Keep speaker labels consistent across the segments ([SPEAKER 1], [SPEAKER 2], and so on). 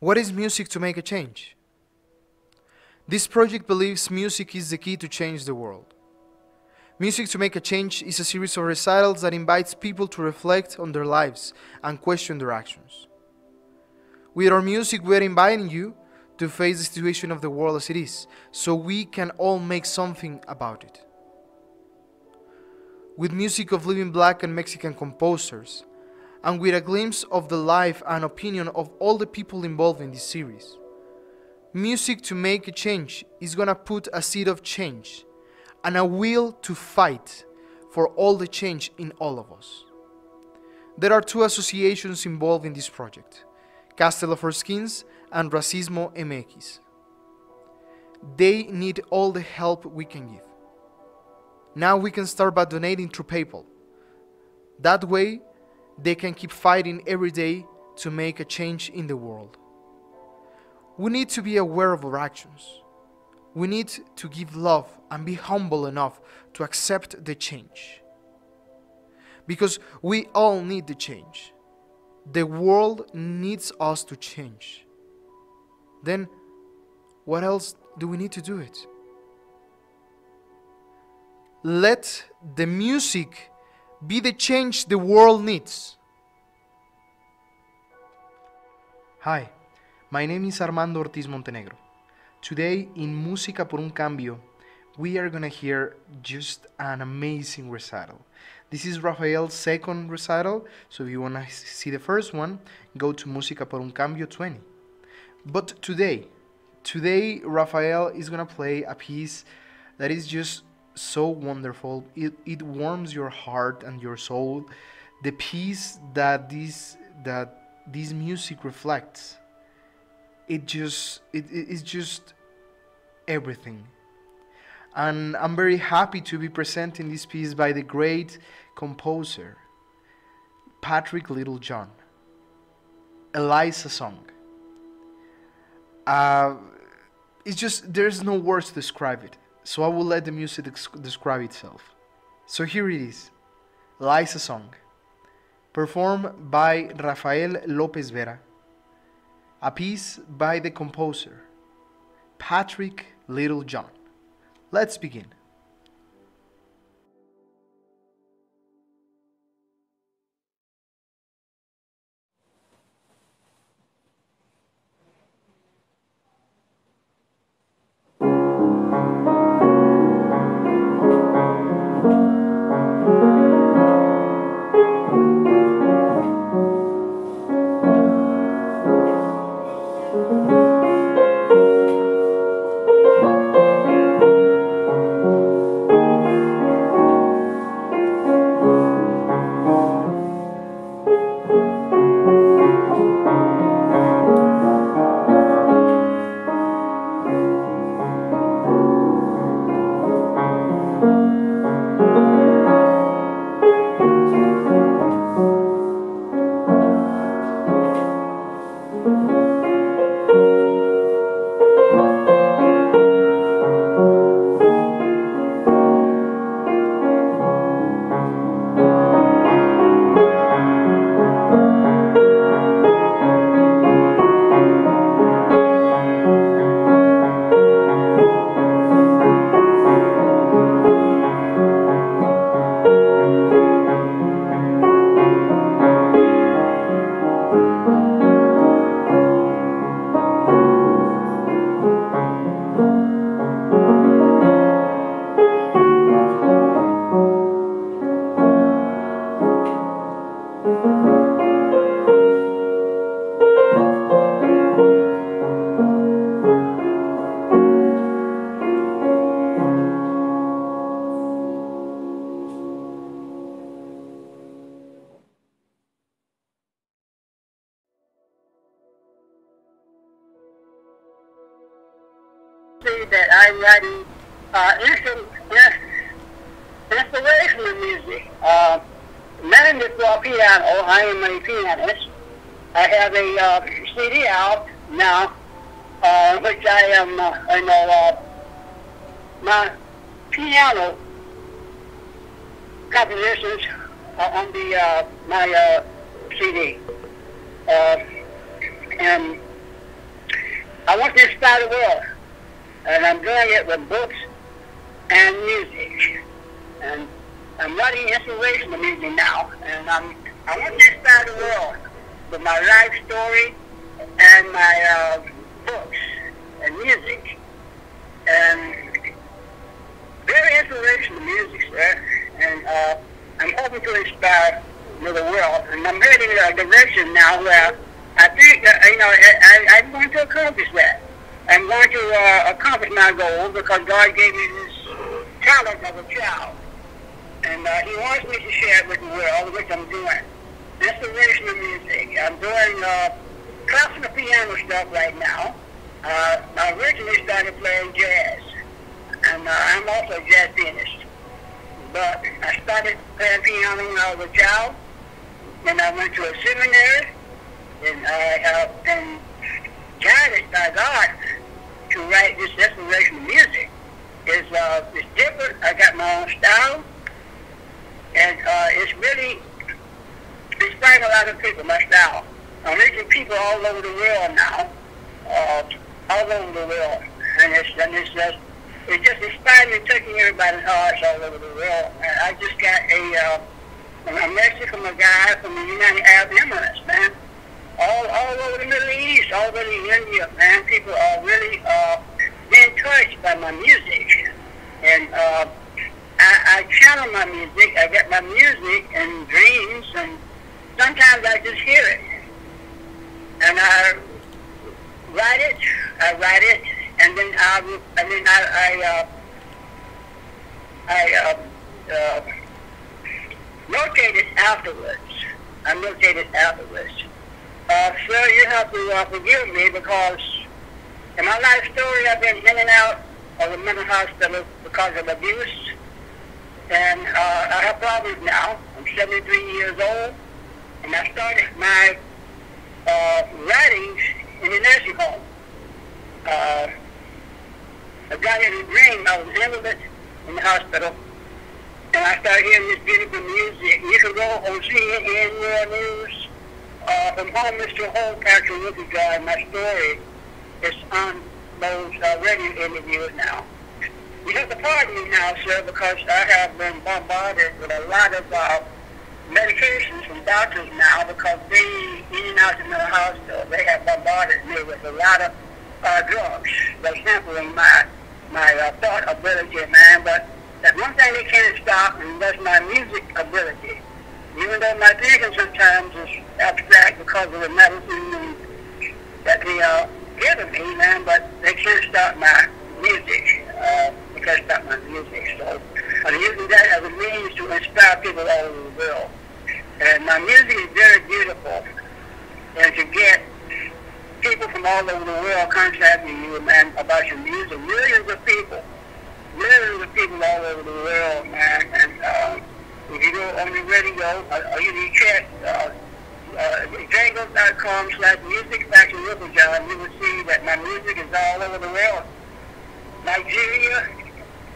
[SPEAKER 1] What is music to make a change? This project believes music is the key to change the world. Music to Make a Change is a series of recitals that invites people to reflect on their lives and question their actions. With our music, we are inviting you to face the situation of the world as it is, so we can all make something about it. With music of living Black and Mexican composers, and with a glimpse of the life and opinion of all the people involved in this series, Music to Make a Change is gonna put a seed of change and a will to fight for all the change in all of us. There are two associations involved in this project, Castle of Our Skins and Racismo MX. They need all the help we can give. Now we can start by donating through PayPal. That way, they can keep fighting every day to make a change in the world. We need to be aware of our actions. We need to give love and be humble enough to accept the change. Because we all need the change. The world needs us to change. Then, what else do we need to do it? Let the music be the change the world needs. Hi, my name is Armando Ortiz Montenegro. Today in Música por un Cambio, we are gonna hear just an amazing recital. This is Rafael's second recital, so if you wanna see the first one, go to Música por un Cambio 20. But today Rafael is gonna play a piece that is just so wonderful. It warms your heart and your soul. The piece that this music reflects, it's just everything. And I'm very happy to be presenting this piece by the great composer Patrick Littlejohn, Eliza song. It's just, there's no words to describe it, so I will let the music describe itself. So here it is, Eliza song, performed by Rafael Lopez Vera, a piece by the composer Patrick Littlejohn. Let's begin.
[SPEAKER 2] That I'm writing inspiration in music. Not in the piano. I am a pianist. I have a CD out now, which I am, my piano compositions on the my CD, and I want to inspire the world, and I'm doing it with books and music. And I'm writing inspirational music now, and I want to inspire the world with my life story and my books and music. And very inspirational music, sir. And I'm hoping to inspire the world. And I'm heading in a direction now where I think, I'm going to accomplish that. I'm going to accomplish my goal because God gave me this talent as a child. And He wants me to share it with the world, which I'm doing. Inspirational music. I'm doing classical piano stuff right now. I originally started playing jazz. And I'm also a jazz pianist. But I started playing piano when I was a child. Then I went to a seminary. And I have been guided by God to write this inspirational music. It's different. I got my own style. And it's really inspiring a lot of people, my style. I'm reaching people all over the world now. All over the world. And it's just inspiring and touching everybody's hearts all over the world. And I just got a message from a guy from the United Arab Emirates, man. All over the Middle East, all over India, man. People are really being touched by my music. And I channel my music. I get my music in dreams, and sometimes I just hear it. And I write it, and then I notate it afterwards. I notate it afterwards. Sir, you have to forgive me because in my life story, I've been in and out of the mental hospital because of abuse. And I have problems now. I'm 73 years old. And I started my writings in a nursing home. I got in a dream. I was invalid in the hospital. And I started hearing this beautiful music. You can go on CNN World News. From homeless to whole country, look at God. My story is on those radio interviews now. You have to pardon me now, sir, because I have been bombarded with a lot of medications from doctors now because they, in and out of the hospital, they have bombarded me with a lot of drugs. They're sampling my thought ability, man, but that's one thing they can't stop, and that's my music ability. Even though my thinking sometimes is abstract because of the medicine that they are giving me, man, but they can't stop my music. They can't stop my music. So I'm using that as a means to inspire people all over the world. And my music is very beautiful. And to get people from all over the world contacting you, man, about your music, millions of people all over the world, man, and if you go on the radio, or you check Django.com/music-John, you will see that my music is all over the world. Nigeria,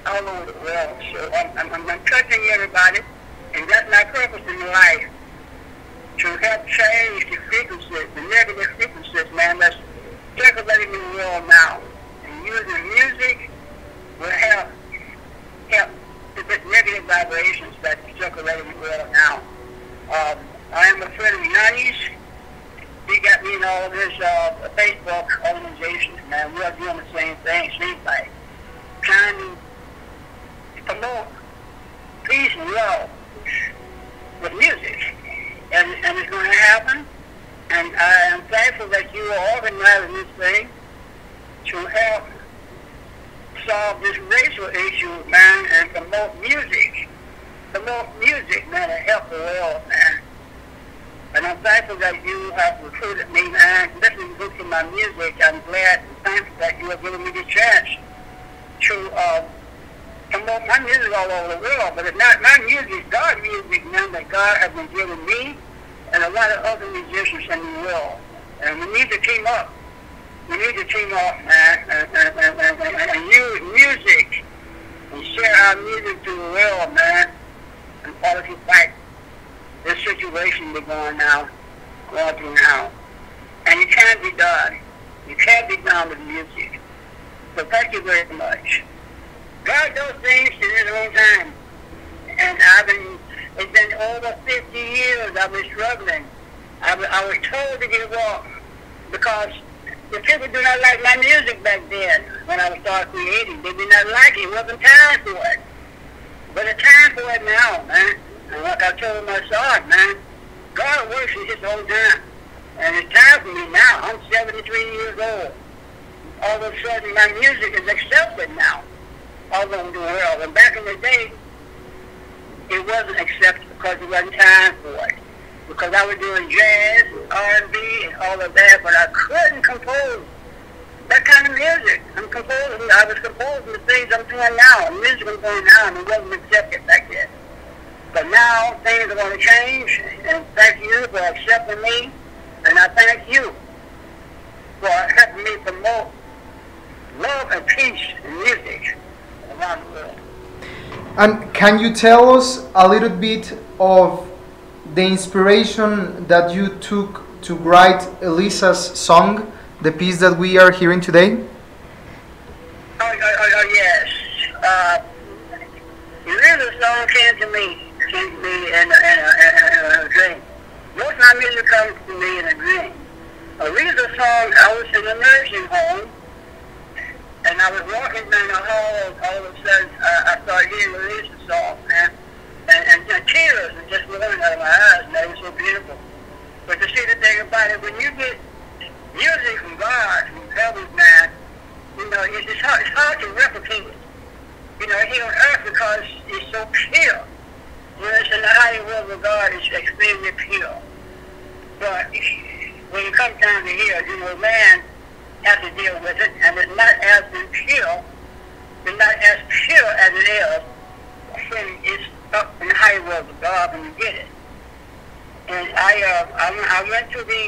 [SPEAKER 2] all over the world. So I'm touching everybody, and that's my purpose in life, to help change the frequencies, the negative frequencies, man, that's circulating in the world now. And using music will help the negative vibrations that circulate in the world now. I am a friend of Yanni's. He got me in all of his Facebook organizations, man. We are doing the same thing, seems like. Trying to promote peace and love with music. And it's going to happen. And I am thankful that you are organizing this thing to help solve this racial issue, man, and promote music. Promote music, man, and help the world, man. And I'm thankful that you have recruited me, man. Listening to my music, I'm glad and thankful that you have given me the chance to promote my music all over the world. But it's not my music, God's music, man, that God has been giving me and a lot of other musicians in the world. And we need to team up. We need to team up, man, and use music and share our music to the world, man, and quality fight this situation we're going through now. And it can be done. It can be done. sound of music. So thank you very much. God does things in His own time. And it's been over 50 years I've been struggling. I was told to give up because the people do not like my music back then when I was started creating. They did not like it. It wasn't time for it. But it's time for it now, man. And like I told my son, man, God works in His own time. And it's time for me now. I'm 73 years old. All of a sudden, my music is accepted now all over the world. And back in the day, it wasn't accepted because it wasn't time for it. Because I was doing jazz, R&B, and all of that, but I couldn't compose that kind of music. I was composing the things I'm doing now, the music I'm doing now, and it wasn't accepted back then. But now, things are going to change, and thank you for accepting me, and I thank you for helping me promote love and peace in music around the world.
[SPEAKER 1] And can you tell us a little bit of the inspiration that you took to write Elisa's song, the piece that we are hearing today?
[SPEAKER 2] Oh yes. Elisa's song came to me in a dream. Most of my music comes to me in a dream. Elisa's song, I was in a nursing home, and I was walking down the hall, all of a sudden I started hearing Elisa's song, man. And tears were just rolling out of my eyes, and that was so beautiful. But to see the thing about it, when you get music from God, from heaven, man, you know, it's hard to replicate it. You know, here on earth because it's so pure. You know, it's in the higher world of God, it's extremely pure. But when it comes down to here, you know, man has to deal with it, and it's not as pure. It's not as pure as it is when it's up in the high world of God when you get it. And I went to the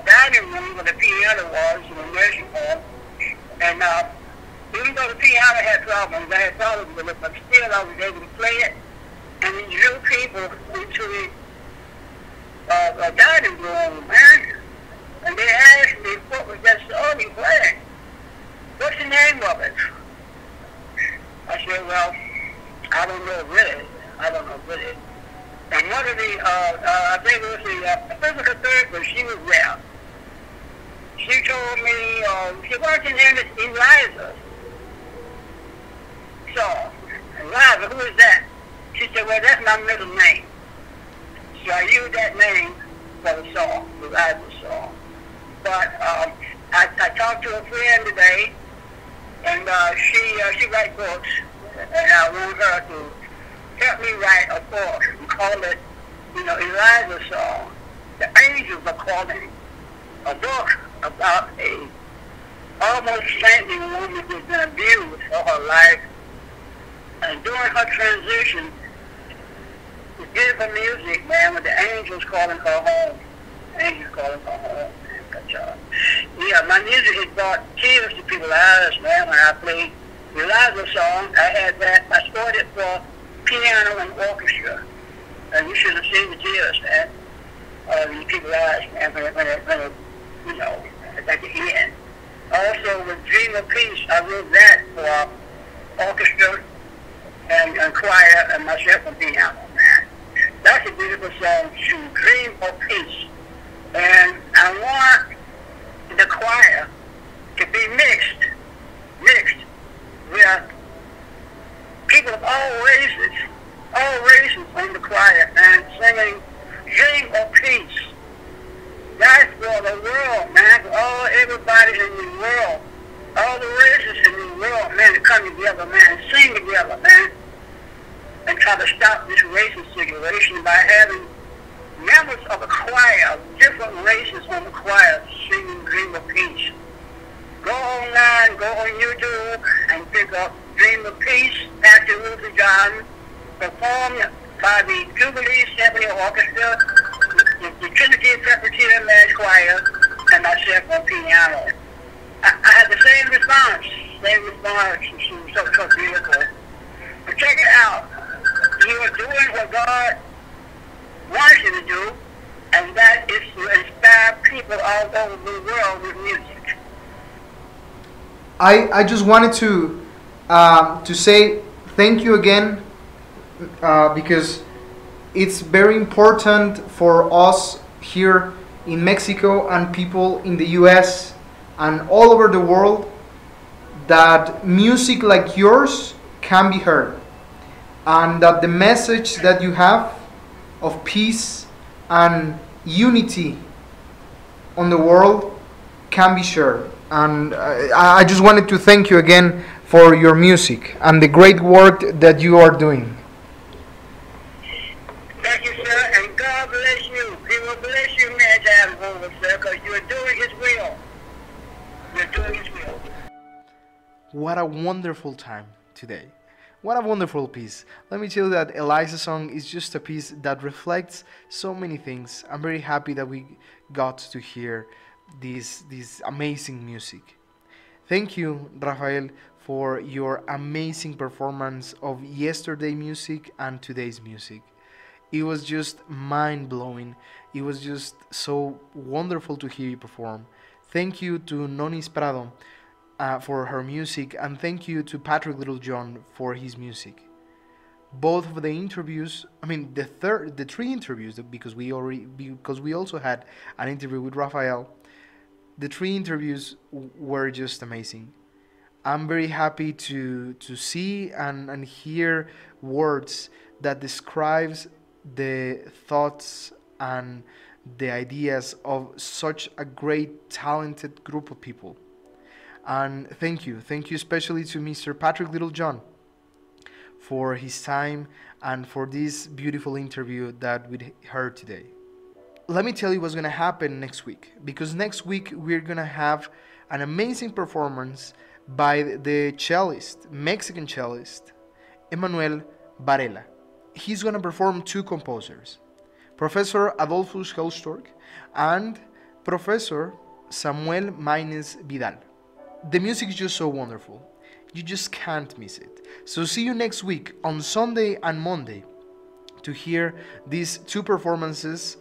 [SPEAKER 2] dining room where the piano was in the nursing home, and even though the piano had problems, I had problems with it, but still I was able to play it, and it drew people into the dining room, man. And they asked me what was that song you playing? What's the name of it? I said, well, I don't know really. And one of the, I think it was the physical therapist, she was there. She told me, she what's her name is Eliza. So, Eliza, who is that? She said, well, that's my middle name. So I used that name for the song, the Eliza's song. But I talked to a friend today, and she writes books, and I want her to help me write a book and call it, you know, Eliza's song. The angels are calling, a book about a almost saintly woman who's been abused all her life, and during her transition, the beautiful music, man, with the angels calling her home. Angels calling her home. Yeah, my music has brought tears to people's eyes, man, when I played the Eliza song. I had that, I scored it for piano and orchestra. And you should have seen the tears, man, in people's eyes, man, when it, you know, at the end. Also, with Dream of Peace, I wrote that for orchestra and choir and myself on piano, man. That's a beautiful song, too, Dream of Peace. And I want the choir to be mixed with people of all races on the choir and singing Dream of Peace. That's for the world, man, for everybody in the world, all the races in the world, man, to come together, man, and sing together, man, and try to stop this racist situation by having members of the choir, different races on the choir, singing Dream of Peace. Go online, go on YouTube, and pick up Dream of Peace, Pastor Luther John, performed by the Jubilee Symphony Orchestra, the Trinity Presbyterian Mass Choir, and myself on piano. I had the same response. It was so beautiful. But check it out. You are doing what God wants you to do, and that is to inspire people all over the world with music.
[SPEAKER 1] I just wanted to say thank you again, because it's very important for us here in Mexico and people in the US and all over the world that music like yours can be heard, and that the message that you have of peace and unity on the world can be shared. And I just wanted to thank you again for your music and the great work that you are doing.
[SPEAKER 2] Thank you, sir, and God bless you. He will bless you, man, sir, because you're doing His will. You're doing His will.
[SPEAKER 1] What a wonderful time today. What a wonderful piece. Let me tell you that Eliza's song is just a piece that reflects so many things. I'm very happy that we got to hear this amazing music. Thank you, Rafael, for your amazing performance of yesterday music and today's music. It was just mind-blowing. It was just so wonderful to hear you perform. Thank you to Nonis Prado for her music, and thank you to Patrick Littlejohn for his music. Both of the interviews, the three interviews, because we also had an interview with Rafael. The three interviews were just amazing. I'm very happy to see and hear words that describes the thoughts and the ideas of such a great, talented group of people. And thank you especially to Mr. Patrick Littlejohn for his time and for this beautiful interview that we heard today. Let me tell you what's going to happen next week, because next week we're going to have an amazing performance by the cellist, Mexican cellist, Emmanuel Varela. He's going to perform two composers, Professor Adolphus Hellstork and Professor Samuel Maines Vidal. The music is just so wonderful. You just can't miss it. So see you next week on Sunday and Monday to hear these two performances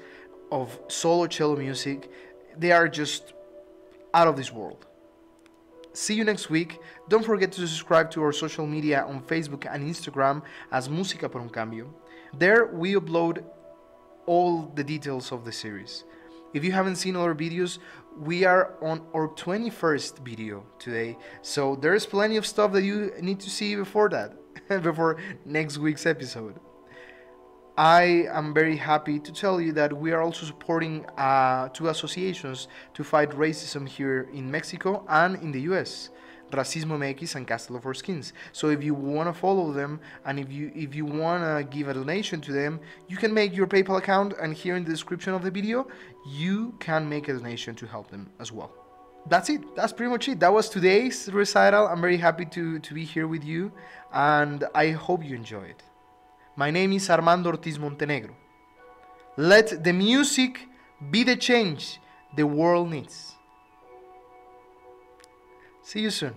[SPEAKER 1] of solo cello music. They are just out of this world. See you next week. Don't forget to subscribe to our social media on Facebook and Instagram as Música por un Cambio. There we upload all the details of the series. If you haven't seen other videos, we are on our 21st video today, so there's plenty of stuff that you need to see before that, before next week's episode. I am very happy to tell you that we are also supporting two associations to fight racism here in Mexico and in the US, Racismo MX and Castle of Our Skins. So if you want to follow them and if you want to give a donation to them, you can make your PayPal account, and here in the description of the video you can make a donation to help them as well. That's it. That's pretty much it. That was today's recital. I'm very happy to be here with you, and I hope you enjoy it. My name is Armando Ortiz Montenegro. Let the music be the change the world needs. See you soon.